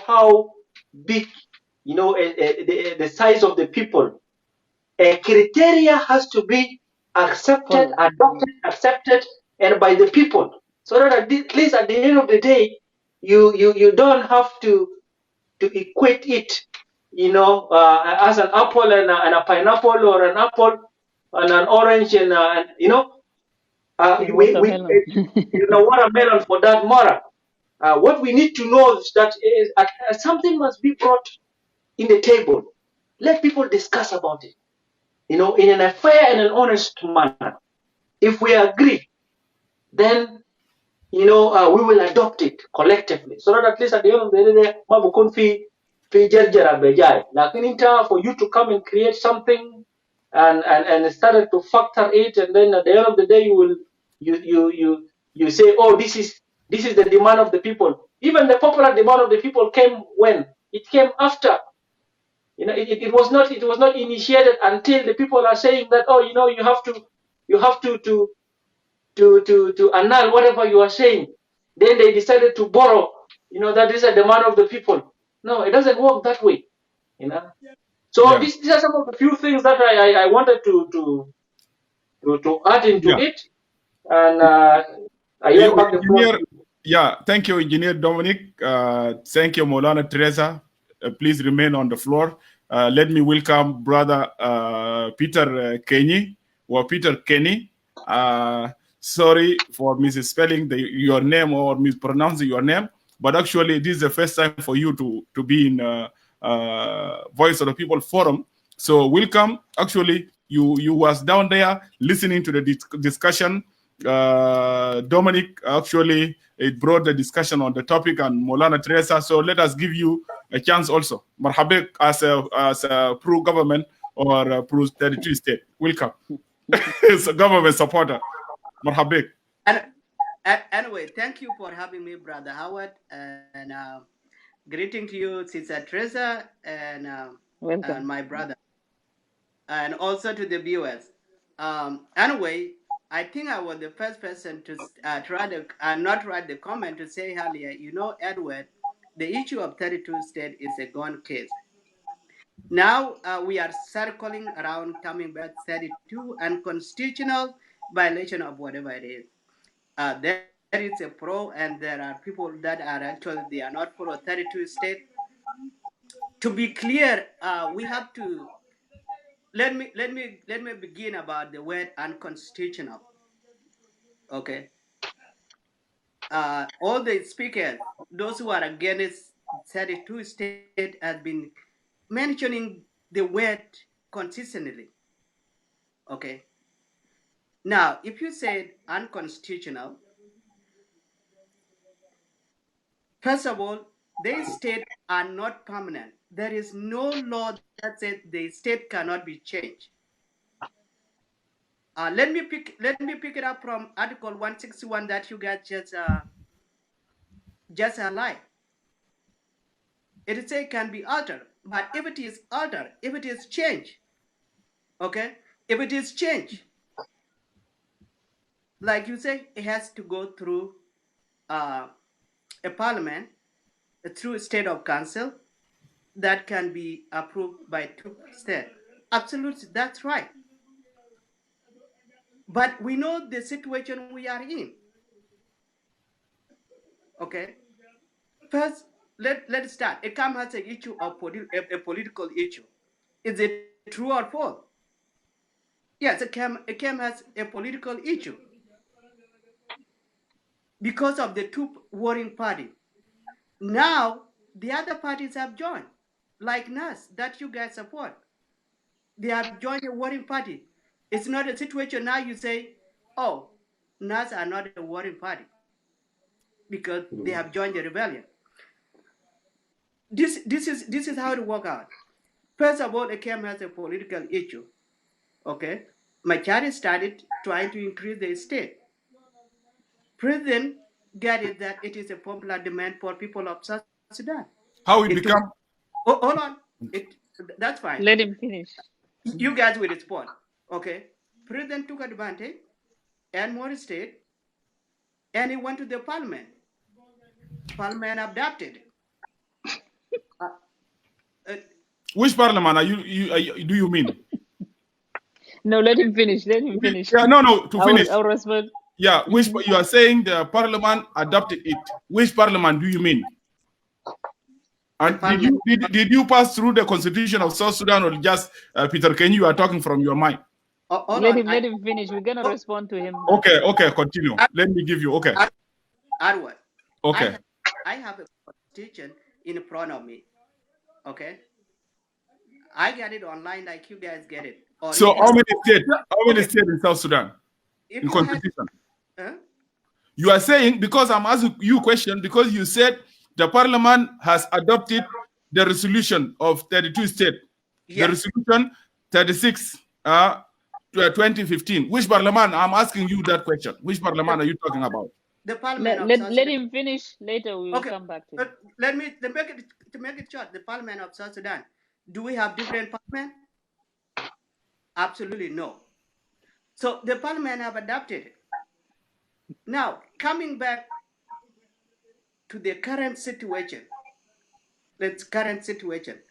how big, the size of the people. A criteria has to be accepted, adopted, accepted, and by the people, so that at least at the end of the day, you don't have to equate it, as an apple and a pineapple, or an apple and an orange, and Watermelon. watermelon for that matter. What we need to know is that something must be brought in the table. Let people discuss about it, in a fair and an honest manner. If we agree, then we will adopt it collectively, so that at least at the end of the day, ma bukun fi jarjara bejai. Lakini for you to come and create something and started to factor it, and then at the end of the day, you say, oh, this is the demand of the people. Even the popular demand of the people came when it came after. It was not initiated until the people are saying that, oh, you have to annul whatever you are saying. Then they decided to borrow, that is a demand of the people. No, it doesn't work that way. So Yeah. these are some of the few things that I wanted to add into Yeah. it. And I yield back the floor. Yeah, thank you, Engineer Dominic. Thank you, Maulana Tereza. Please remain on the floor. Let me welcome Brother Peter Kenny, or Peter Kenny. Sorry for misspelling your name or mispronouncing your name, but actually this is the first time for you to be in Voice of the People Forum. So welcome. Actually, you was down there listening to the discussion. Dominic actually it brought the discussion on the topic, and Maulana Teresa. So let us give you a chance also. Marhabek as a pro-government or a pro-territory state. Welcome. It's a government supporter. Marhabek. Anyway, thank you for having me, Brother Howard, and greeting to you, Sister Teresa, and my brother, and also to the viewers. Anyway, I think I was the first person to not write the comment to say earlier, Edward, the issue of 32 states is a gone case. Now we are circling around, coming back 32 unconstitutional violation of whatever it is. There is a pro, and there are people that are actually, they are not pro 32 state. To be clear, we have to let me begin about the word unconstitutional. Okay. All the speakers, those who are against 32 state, have been mentioning the word consistently. Okay. Now, if you said unconstitutional, first of all, the state are not permanent. There is no law that says the state cannot be changed. Let me pick it up from Article 161 that you guys just highlight. It say can be altered, but if it is altered, if it is changed, okay, if it is changed, like you say, it has to go through a parliament, through a state of council that can be approved by 2 states. Absolutely, that's right. But we know the situation we are in. Okay. First, let's start. It comes as an issue of a political issue. Is it true or false? Yes, it came as a political issue because of the two warring parties. Now, the other parties have joined, like NAS, that you guys support. They have joined a warring party. It's not a situation now you say, oh, NAS are not a warring party because they have joined the rebellion. This is how it works out. First of all, it came as a political issue. Okay, Machari started trying to increase the state. President get it that it is a popular demand for people of South Sudan. How it become? Hold on. That's fine. Let him finish. You guys will respond. Okay. President took advantage and more state, and he went to the parliament. Parliament adopted it. Which parliament do you mean? No, let him finish. Let him finish. Yeah, no. To finish. I'll respond. Yeah, which you are saying the parliament adopted it. Which parliament do you mean? And did you pass through the constitution of South Sudan, or just Peter Kenny, you are talking from your mind? Let him finish. We're gonna respond to him. Okay, continue. Let me give you. Okay. Anwar. Okay. I have a constitution in front of me. Okay. I get it online like you guys get it. So how many states? How many states in South Sudan? In constitution? You are saying, because I'm asking you a question, because you said the parliament has adopted the resolution of 32 states. Yes. The resolution 36 2015. Which parliament? I'm asking you that question. Which parliament are you talking about? The parliament. Let him finish. Later we will come back to it. Let me make it short. The parliament of South Sudan. Do we have different parliament? Absolutely no. So the parliament have adopted it. Now, coming back to the current situation.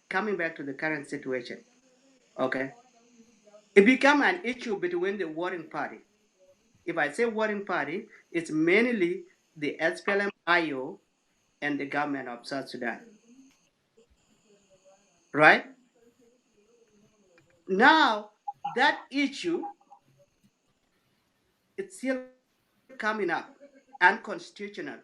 Coming back to the current situation. Okay. It become an issue between the warring party. If I say warring party, it's mainly the SPLM-IO and the government of South Sudan. Right? Now, that issue, it's still coming up. Unconstitutional.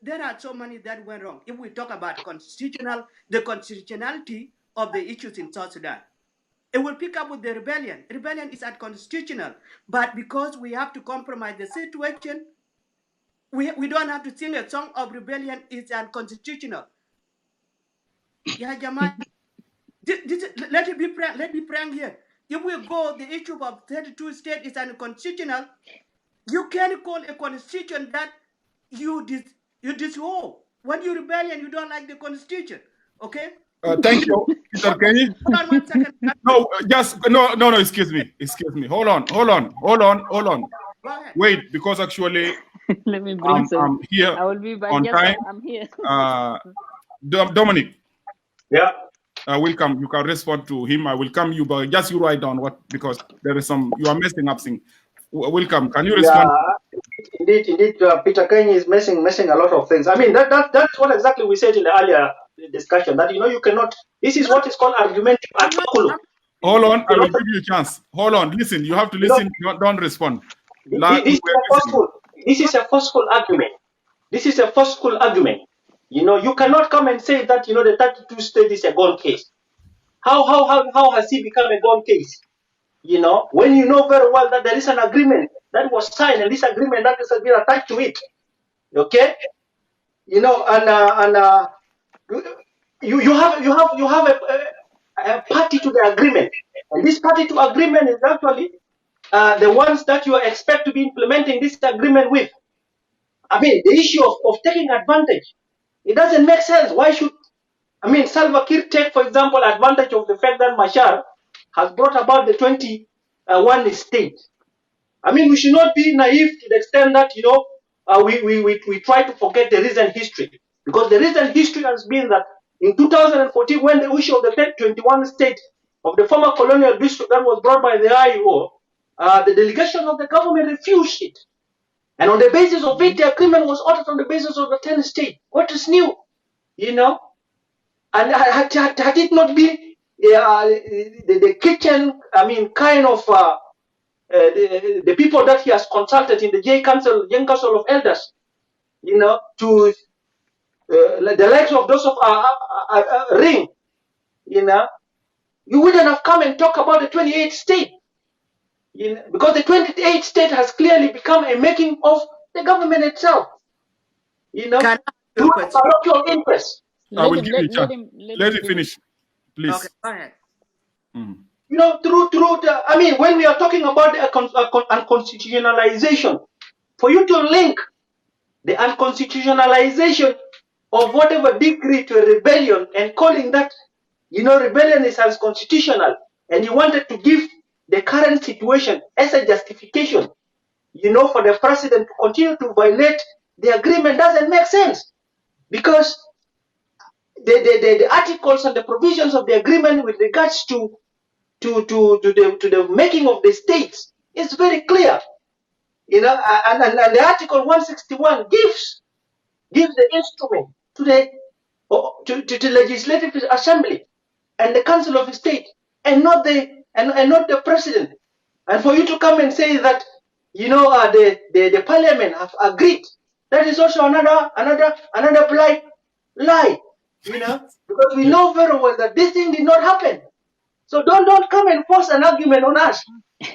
There are so many that went wrong. If we talk about the constitutionality of the issues in South Sudan, it will pick up with the rebellion. Rebellion is unconstitutional. But because we have to compromise the situation, we don't have to sing a song of rebellion is unconstitutional. Yeah, Jamal. Let it be frank here. If we go, the issue of 32 states is unconstitutional. You can't call a constitution that you dissolve. When you rebellion, you don't like the constitution. Okay? Thank you, Peter Kenny. Hold on 1 second. No, excuse me. Hold on. Go ahead. Wait, because actually let me bring I'm here. I will be back. On yes, time. I'm here. Dominic. Yeah. Welcome. You can respond to him. I will come you, but just you write down what, because there is some, you are messing up things. Welcome. Can you respond? Yeah, indeed. Peter Kenny is messing a lot of things. I mean, that's what exactly we said in the earlier discussion, that you cannot. This is what is called argumentative ad baculum. Hold on, I will give you a chance. Hold on, listen. You have to listen. Don't respond. This is a forceful argument. This is a forceful argument. You cannot come and say that the 32 state is a gone case. How has it become a gone case? When you know very well that there is an agreement that was signed, and this agreement that has been attached to it. Okay, you have a party to the agreement, and this party to agreement is actually the ones that you expect to be implementing this agreement with. I mean, the issue of taking advantage, it doesn't make sense. Why should Salva Kiir take, for example, advantage of the fact that Machar has brought about the 21 state? We should not be naive to the extent that we try to forget the recent history, because the recent history has been that in 2014, when the issue of the 21 state of the former colonial district that was brought by the IO, the delegation of the government refused it, and on the basis of it, the agreement was ordered on the basis of the 10 state. What is new, And had it not been the kitchen, kind of the people that he has consulted in the Young Council of Elders, to the likes of those of Ring, you wouldn't have come and talk about the 28th state, because the 28th state has clearly become a making of the government itself, through parochial interests. I will give you a chance. Let him finish, please. Okay, go ahead. When we are talking about the unconstitutionalization, for you to link the unconstitutionalization of whatever decree to a rebellion and calling that, rebellion is unconstitutional, and you wanted to give the current situation as a justification, for the president to continue to violate the agreement, doesn't make sense. Because the articles and the provisions of the agreement with regards to the making of the states is very clear. You know, and the Article 161 gives the instrument to the Legislative Assembly and the Council of State, and not the President. And for you to come and say that, you know, the Parliament have agreed, that is also another blind lie. You know, because we know very well that this thing did not happen. So don't come and force an argument on us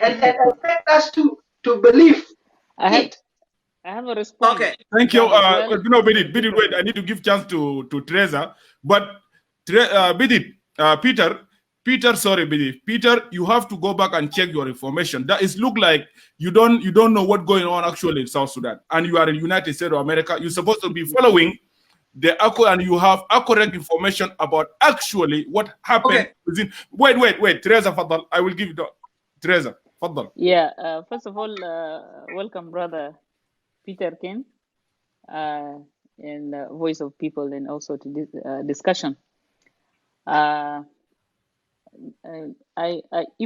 and expect us to believe it. I have a response. Okay. Thank you. No, Bidit, wait. I need to give chance to Tereza. But Bidit, Peter, sorry, Bidit. Peter, you have to go back and check your information. That is look like you don't know what's going on actually in South Sudan, and you are in United States of America. You're supposed to be following the and you have accurate information about actually what happened. Okay. Within. Wait, Tereza, Fadal. I will give you Tereza, Fadal. Yeah. First of all, welcome, brother Peter King, and Voice of People, and also to this discussion. If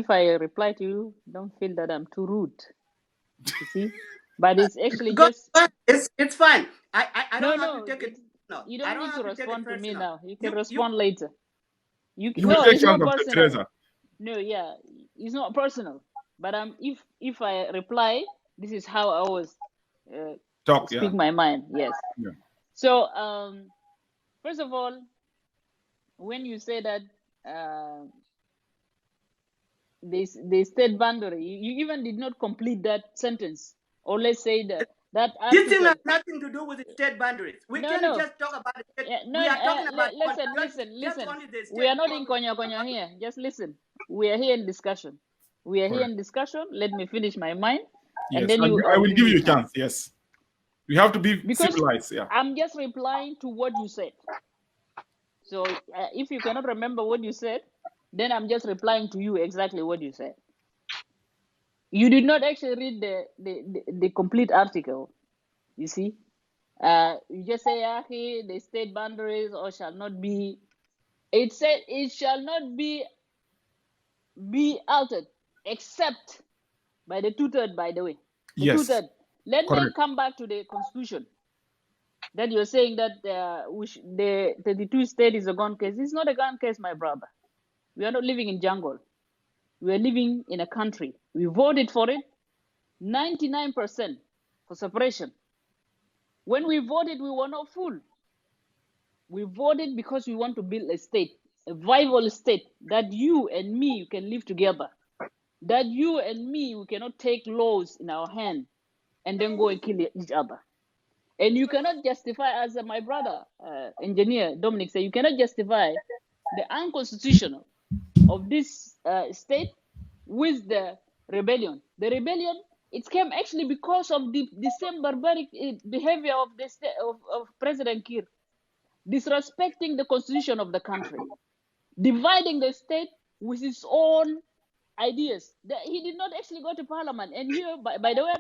I reply to you, don't feel that I'm too rude. You see, but it's actually just it's fine. I don't have to take it. No, you don't need to respond to me now. You can respond later. You will take it's not chance personal. Tereza. No, yeah, it's not personal. But if I reply, this is how I always speak my mind. Yes. Yeah. So first of all, when you say that the state boundary, you even did not complete that sentence, or let's say that this thing has nothing to do with the state boundaries. We can't just talk about the state. We are talking about listen. We are not in konya here. Just listen. We are here in discussion. Let me finish my mind. Yes, and then I will give you a chance. Yes. We have to be civilized. Yeah. I'm just replying to what you said. So if you cannot remember what you said, then I'm just replying to you exactly what you said. You did not actually read the complete article. You see, you just say, the state boundaries or shall not be. It said it shall not be altered except by the 2/3. By the way, the 2/3. Let me come back to the constitution. That you're saying that the 32 state is a gun case. It's not a gun case, my brother. We are not living in jungle. We are living in a country. We voted for it, 99% for separation. When we voted, we were not fooled. We voted because we want to build a state, a viable state, that you and me can live together. That you and me, we cannot take laws in our hand and then go and kill each other. And you cannot justify, as my brother, engineer Dominic said, you cannot justify the unconstitutional of this state with the rebellion. The rebellion, it came actually because of the same barbaric behavior of the state, of President Kiir, disrespecting the constitution of the country, dividing the state with his own ideas. He did not actually go to parliament. And here, by the way,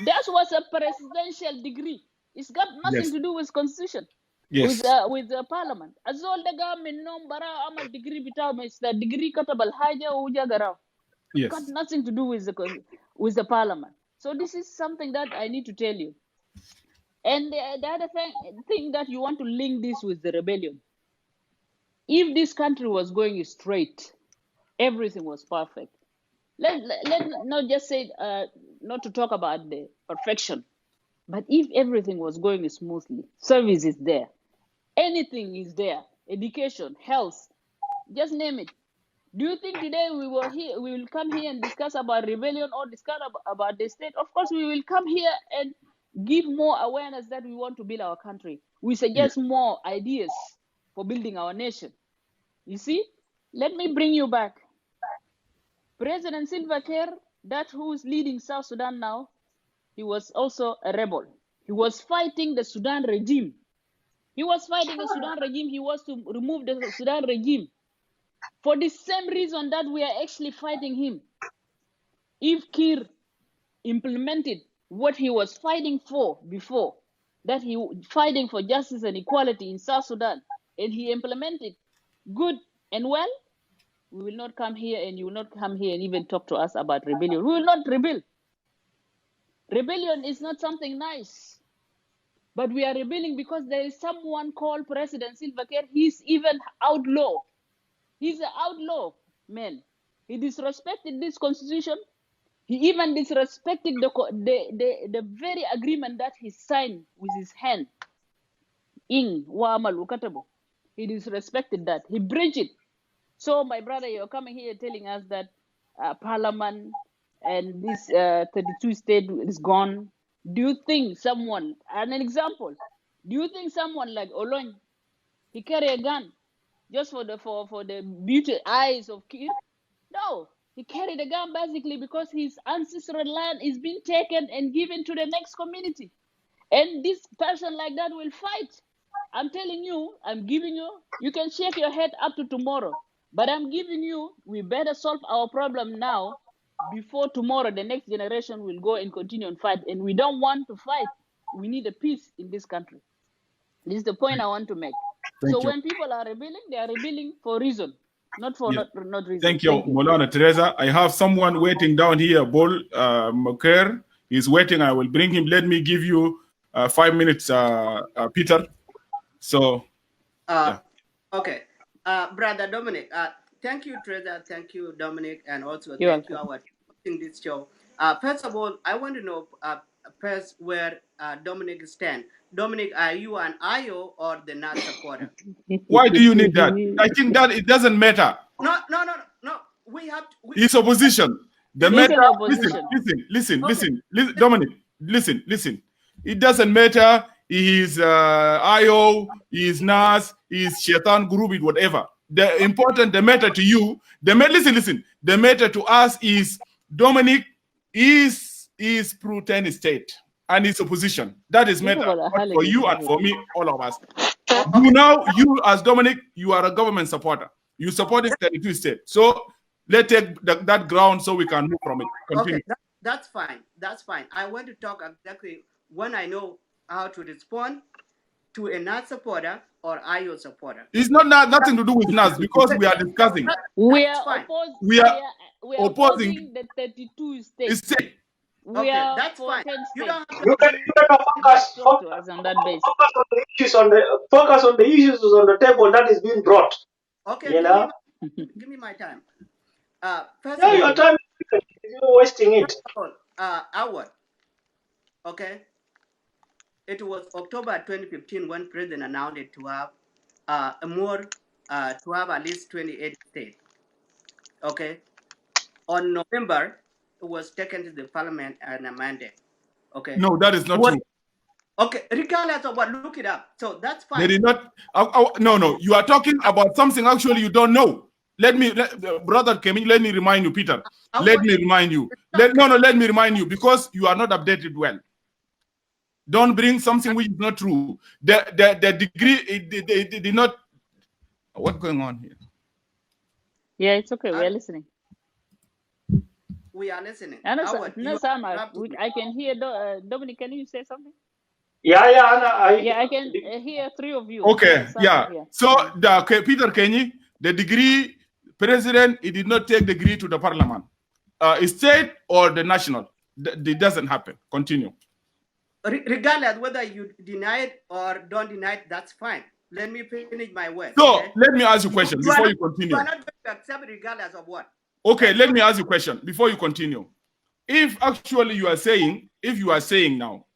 that was a presidential degree. It's got nothing to do with constitution. Yes. With the parliament. As all the government nom bara amal degree bitaw is the degree katabal haja uja garao. Yes. Got nothing to do with the parliament. So this is something that I need to tell you. And the other thing that you want to link this with the rebellion. If this country was going straight, everything was perfect. Let not just say not to talk about the perfection, but if everything was going smoothly, service is there, anything is there, education, health, just name it. Do you think today we will come here and discuss about rebellion or discuss about the state? Of course, we will come here and give more awareness that we want to build our country. We suggest more ideas for building our nation. You see, let me bring you back. President Salva Kiir, that who is leading South Sudan now, he was also a rebel. He was fighting the Sudan regime. He was to remove the Sudan regime for the same reason that we are actually fighting him. If Kiir implemented what he was fighting for before, that he fighting for justice and equality in South Sudan, and he implemented good and well, we will not come here, and you will not come here and even talk to us about rebellion. We will not rebel. Rebellion is not something nice. But we are rebelling because there is someone called President Salva Kiir. He's even outlaw. He's an outlaw, man. He disrespected this constitution. He even disrespected the very agreement that he signed with his hand. In Wa'amalu Katabo. He disrespected that. He breached it. So, my brother, you're coming here telling us that Parliament and this 32 state is gone. Do you think someone, an example, do you think someone like Olony, he carry a gun just for the beauty eyes of Kiir? No, he carried a gun basically because his ancestral land is being taken and given to the next community. And this person like that will fight. I'm telling you, I'm giving you, you can shake your head up to tomorrow. But I'm giving you, we better solve our problem now before tomorrow the next generation will go and continue and fight. And we don't want to fight. We need a peace in this country. This is the point I want to make. So when people are rebelling, they are rebelling for reason, not for not reason. Thank you, Molana Teresa. I have someone waiting down here, Bol Moker. He's waiting. I will bring him. Let me give you 5 minutes, Peter. So, okay. Brother Dominic, thank you, Teresa. Thank you, Dominic, and also thank you for hosting this show. First of all, I want to know first where Dominic stands. Dominic, are you an IO or the NAS supporter? Why do you need that? I think that it doesn't matter. No. We have to. It's opposition. The matter. Listen, Dominic. Listen. It doesn't matter. He is IO, he is NAS, he is Shaitan group, whatever. The matter to you, listen. The matter to us is Dominic is pro-10 state and his opposition. That is matter for you and for me, all of us. You as Dominic, you are a government supporter. You support the 32 state. So let's take that ground so we can move from it. Continue. Okay, that's fine. That's fine. I want to talk exactly when I know how to respond to a NAS supporter or IO supporter. It's nothing to do with NAS because we are discussing. We are opposing the 32 states. Okay, that's fine. You can focus on the issues on the table that is being brought. Okay, give me my time. First of all, your time you're wasting it. Okay. It was October 2015 when President announced it to have to have at least 28 states. Okay. On November, it was taken to the Parliament and amended. Okay. No, that is not true. Okay, regardless of what, look it up. So that's fine. They did not. No. You are talking about something actually you don't know. Brother Kemi, let me remind you, Peter. Let me remind you because you are not updated well. Don't bring something which is not true. The degree, they did not. What's going on here? Yeah, it's okay. We're listening. We are listening. I can hear Dominic. Can you say something? Yeah, I can hear three of you. Okay, yeah. So Peter Kenny, the degree president, he did not take the degree to the parliament, state or the national. It doesn't happen. Continue. Regardless whether you deny it or don't deny it, that's fine. Let me finish my word. So let me ask you a question before you continue. You are not going to accept regardless of what. Okay, let me ask you a question before you continue. If actually you are saying now,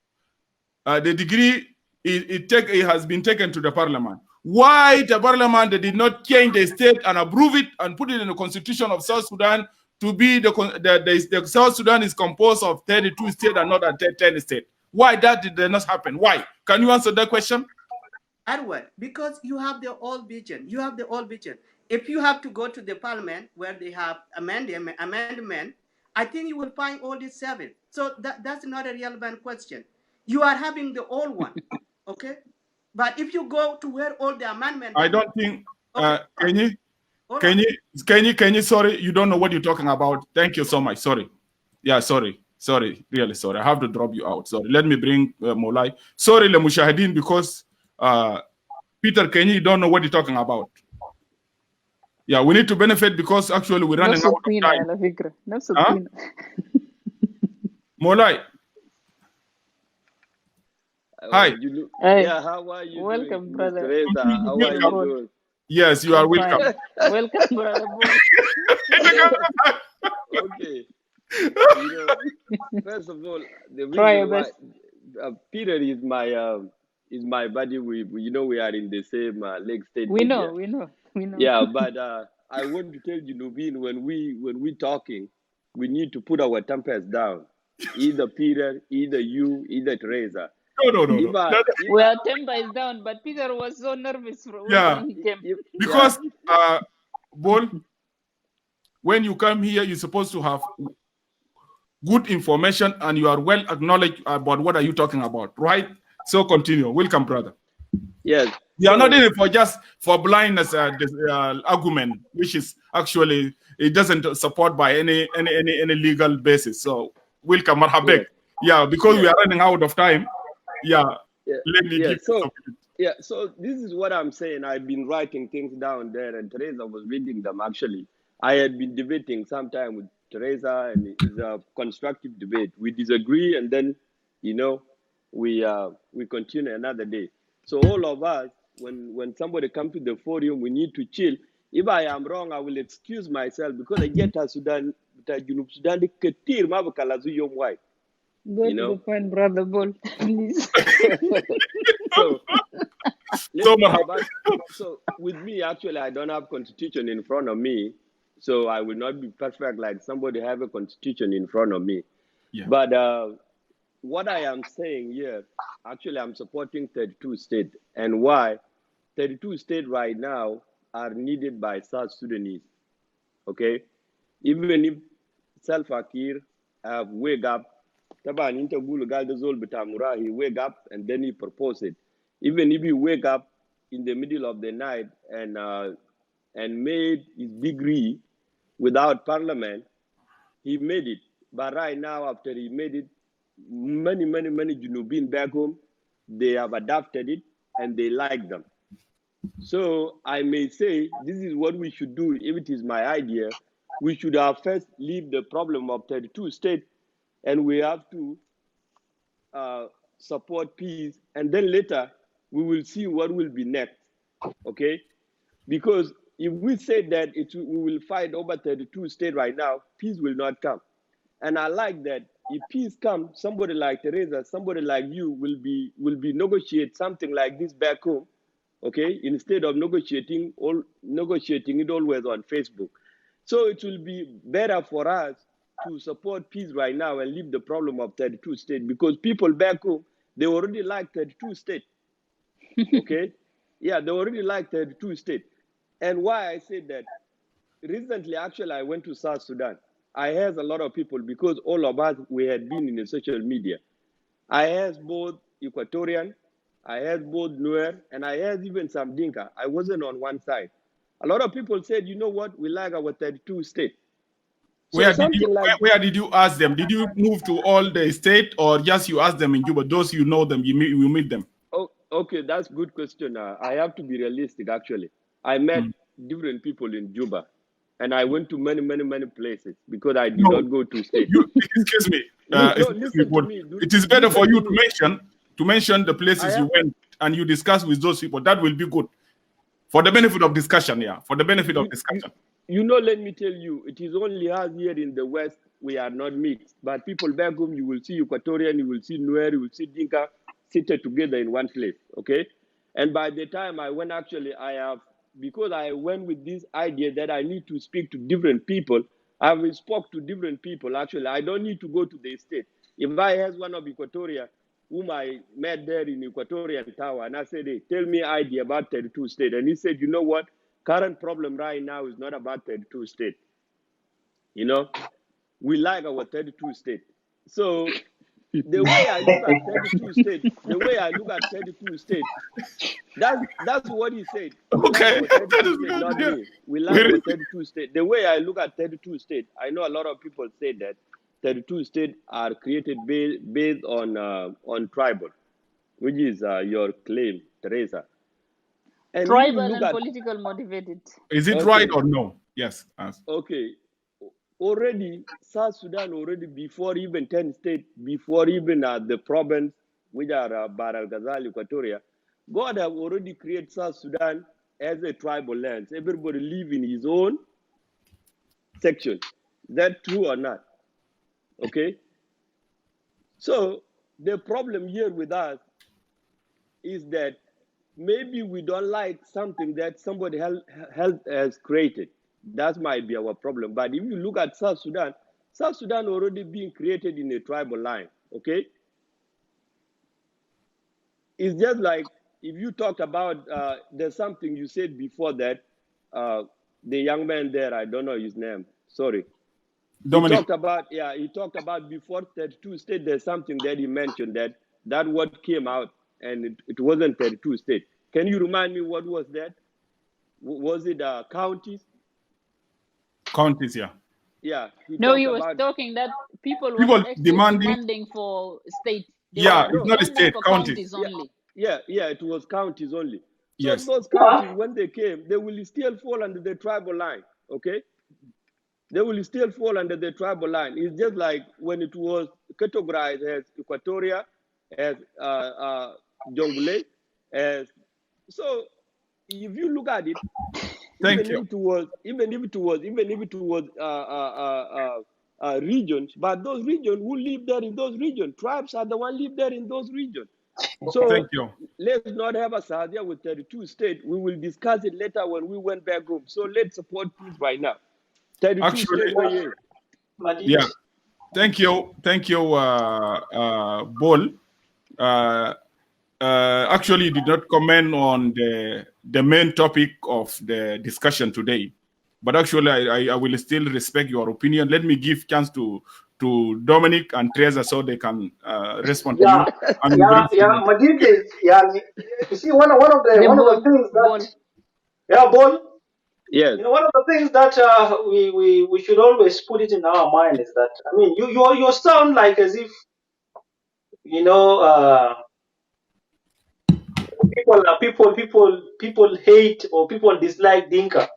the degree it has been taken to the parliament, why the parliament did not change the state and approve it and put it in the constitution of South Sudan to be the South Sudan is composed of 32 states and not a 10 state? Why that did not happen? Why? Can you answer that question? Edward, because you have the old vision. You have the old vision. If you have to go to the parliament where they have amendment, I think you will find all this service. So that's not a relevant question. You are having the old one, okay? But if you go to where all the amendments... I don't think... Can you, sorry, you don't know what you're talking about. Thank you so much. Sorry. Yeah, sorry. Sorry, really sorry. I have to drop you out. Sorry. Let me bring Molai. Sorry, Le Mushahidin, because Peter Kenny don't know what you're talking about. Yeah, we need to benefit because actually we're running out of time. Huh? Molai. Hi. Yeah, how are you welcome, doing, brother. Tereza? How are you doing? Yes, you are welcome. Welcome, brother. Okay. You know, first of all, the reason why Peter is my buddy. We we are in the same Lake State. We know. Yeah, but I want to tell you, Nubin, when we talking, we need to put our tempers down. Either Peter, either you, either Tereza. No. Well, temper is down, but Peter was so nervous when he came. Because, Bol, when you come here, you're supposed to have good information and you are well acknowledged about what are you talking about, right? So continue. Welcome, brother. Yes. You are not in it for blindness argument, which is actually it doesn't support by any legal basis. So welcome, marhabek. Yeah, because we are running out of time. So this is what I'm saying. I've been writing things down there, and Tereza was reading them. Actually, I had been debating sometime with Tereza, and it's a constructive debate. We disagree, and then we continue another day. So all of us, when somebody comes to the podium, we need to chill. If I am wrong, I will excuse myself because I get a Sudan, Sudan, Go to the point, brother Bull, please. So with me, actually, I don't have constitution in front of me, so I will not be perfect like somebody have a constitution in front of me. Yeah. But what I am saying here, actually, I'm supporting 32 states, and why? 32 states right now are needed by South Sudanese. Okay, even if Salva Kiir wake up. He wake up and then he propose it. Even if he wake up in the middle of the night and made his degree without parliament, he made it. But right now, after he made it, many Junubin back home, they have adopted it and they like them. So I may say this is what we should do. If it is my idea, we should have first leave the problem of 32 states. And we have to support peace, and then later we will see what will be next, okay? Because if we say that we will fight over 32 states right now, peace will not come. And I like that if peace comes, somebody like Tereza, somebody like you will be negotiate something like this back home, okay? Instead of negotiating it always on Facebook. So it will be better for us to support peace right now and leave the problem of 32 states, because people back home, they already like 32 states. Okay? Yeah, they already like 32 states. And why I said that, recently, actually, I went to South Sudan. I asked a lot of people, because all of us, we had been in the social media. I asked both Equatorian, I asked both Nuer, and I asked even some Dinka. I wasn't on one side. A lot of people said, you know what, we like our 32 states. So where did you ask them? Did you move to all the state, or just you ask them in Juba? Those you know them, you meet them. Oh, okay, that's a good question. I have to be realistic. Actually, I met different people in Juba, and I went to many places because I did not go to state. Excuse me. Listen to me. It is better for you to mention the places you went and you discuss with those people. That will be good for the benefit of discussion. Yeah, for the benefit of discussion. Let me tell you, it is only us here in the West, we are not mixed. But people back home, you will see Equatorian, you will see Nuer, you will see Dinka seated together in one place, okay? And by the time I went, actually, because I went with this idea that I need to speak to different people, I have spoke to different people, actually. I don't need to go to the state. If I ask one of Equatoria, whom I met there in Equatorian Tower, and I said, hey, tell me idea about 32 states. And he said, you know what? Current problem right now is not about 32 states. We like our 32 states. So the way I look at 32 states, that's what he said. Okay. Not me. We like our 32 states. The way I look at 32 states, I know a lot of people say that 32 states are created based on tribal, which is your claim, Teresa. And tribal and political motivated. Is it right or no? Yes. Okay. Already, South Sudan, already before even 10 states, before even the province, which are Bahr el Ghazal, Equatoria, God have already created South Sudan as a tribal land. Everybody live in his own section. That true or not? Okay. So the problem here with us is that maybe we don't like something that somebody else has created. That might be our problem. But if you look at South Sudan already being created in a tribal line, okay? It's just like if you talk about, there's something you said before that, the young man there, I don't know his name, sorry. Dominic. He talked about before 32 states, there's something that he mentioned that what came out and it wasn't 32 states. Can you remind me what was that? Was it counties? Counties, yeah. Yeah. He was talking that people were demanding for state. It's not a state, counties only. Yeah, it was counties only. So those counties, when they came, they will still fall under the tribal line, okay? They will still fall under the tribal line. It's just like when it was categorized as Equatoria, as Jonglei, as so. If you look at it, even if it was regions, but those regions who live there in those regions, tribes are the one live there in those regions. So let's not have a Sadia with 32 states. We will discuss it later when we went back home. So let's support peace right now. 32 states. Yeah. Thank you, Bol. Actually, you did not comment on the main topic of the discussion today, but actually, I will still respect your opinion. Let me give chance to Dominic and Teresa so they can respond to you. Madrid, you see one of the things that Bol. Yes. You know, one of the things that we should always put it in our mind is that, I mean, you sound like as if, you know, people hate or people dislike Dinka.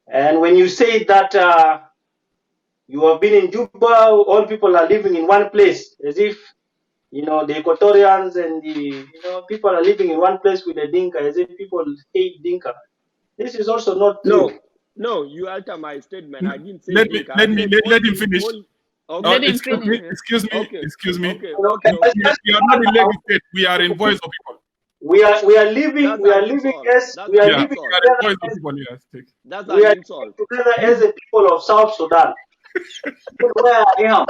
And when you say that you have been in Juba, all people are living in one place, as if, you know, the Equatorians and people are living in one place with the Dinka, as if people hate Dinka. This is also not true. No, you alter my statement. I didn't say let Dinka. Let him finish. Excuse me. Okay. We are not in Lagos State. We are in Voice of People. We are living as we are living together as a people of South Sudan. Where I am.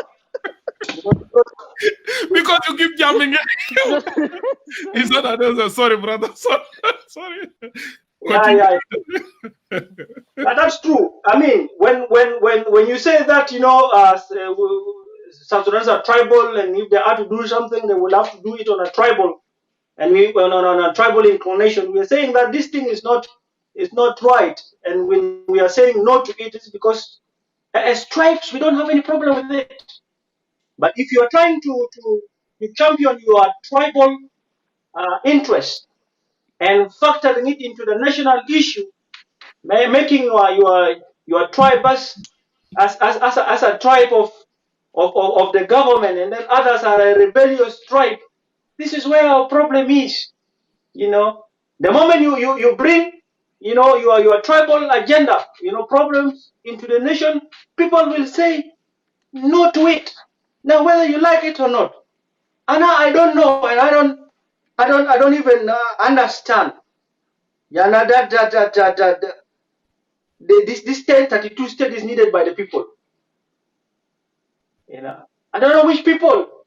Because you keep jamming it. It's not another. Sorry, brother. Sorry. Yeah. That's true. I mean, when you say that, you know, South Sudan's are tribal, and if they have to do something, they will have to do it on a tribal, and on a tribal inclination. We are saying that this thing is not right, and when we are saying no to it, it's because as tribes we don't have any problem with it. But if you are trying to champion your tribal interest and factoring it into the national issue, making your tribe as a tribe of the government, and then others are a rebellious tribe. This is where our problem is. You know, the moment you bring, you know, your tribal agenda, you know, problems into the nation, people will say no to it. Now, whether you like it or not, and I don't know, and I don't even understand. Yeah, now this 1032 state is needed by the people. You know, I don't know which people.